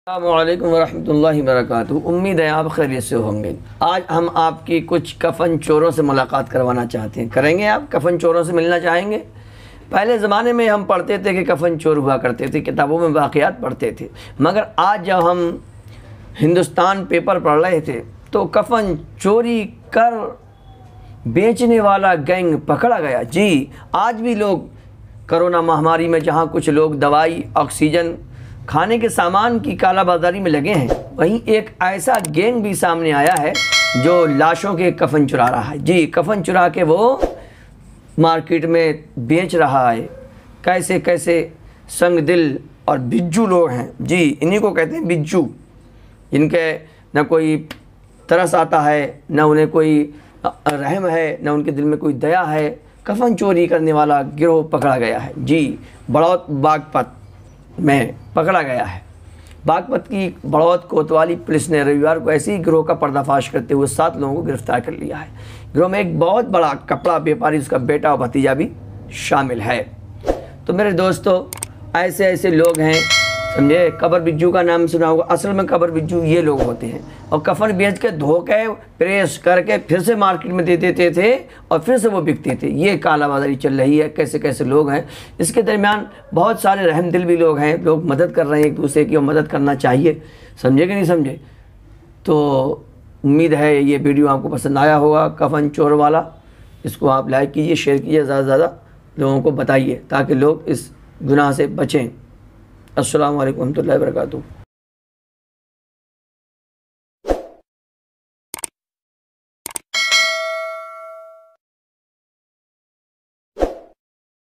अस्सलामुअलैकुम वरहमतुल्लाहि वबरकातुहू। उम्मीद है आप खैरियत से होंगे। आज हम आपकी कुछ कफ़न चोरों से मुलाकात करवाना चाहते हैं। करेंगे आप कफ़न चोरों से मिलना चाहेंगे? पहले ज़माने में हम पढ़ते थे कि कफ़न चोर हुआ करते थे, किताबों में वाक़यात पढ़ते थे, मगर आज जब हम हिंदुस्तान पेपर पढ़ रहे थे तो कफ़न चोरी कर बेचने वाला गैंग पकड़ा गया। जी, आज भी लोग कोरोना महामारी में जहाँ कुछ लोग दवाई, ऑक्सीजन, खाने के सामान की कालाबाजारी में लगे हैं, वहीं एक ऐसा गैंग भी सामने आया है जो लाशों के कफ़न चुरा रहा है। जी, कफ़न चुरा के वो मार्केट में बेच रहा है। कैसे कैसे संग दिल और बिज्जू लोग हैं। जी, इन्हीं को कहते हैं बिज्जू, जिनके न कोई तरस आता है, न उन्हें कोई रहम है, न उनके दिल में कोई दया है। कफ़न चोरी करने वाला गिरोह पकड़ा गया है। जी, बड़ौत बागपत में पकड़ा गया है। बागपत की बड़ौत कोतवाली पुलिस ने रविवार को ऐसे ही गिरोह का पर्दाफाश करते हुए 7 लोगों को गिरफ्तार कर लिया है। गिरोह में एक बहुत बड़ा कपड़ा व्यापारी, उसका बेटा और भतीजा भी शामिल है। तो मेरे दोस्तों, ऐसे ऐसे लोग हैं, समझे। कबर बिज्जू का नाम सुना होगा। असल में कबर बिज्जू ये लोग होते हैं और कफ़न बेच के धो के प्रेस करके फिर से मार्केट में दे देते थे और फिर से वो बिकते थे। ये कालाबाजारी चल रही है। कैसे कैसे लोग हैं। इसके दरमियान बहुत सारे रहमदिल भी लोग हैं, लोग मदद कर रहे हैं एक दूसरे की, और मदद करना चाहिए, समझे कि नहीं समझे। तो उम्मीद है ये वीडियो आपको पसंद आया होगा, कफ़न चोर वाला। इसको आप लाइक कीजिए, शेयर कीजिए, ज़्यादा से ज़्यादा लोगों को बताइए ताकि लोग इस गुनाह से बचें। अस्सलामु अलैकुम वरहमतुल्लाहि वबरकातुहू।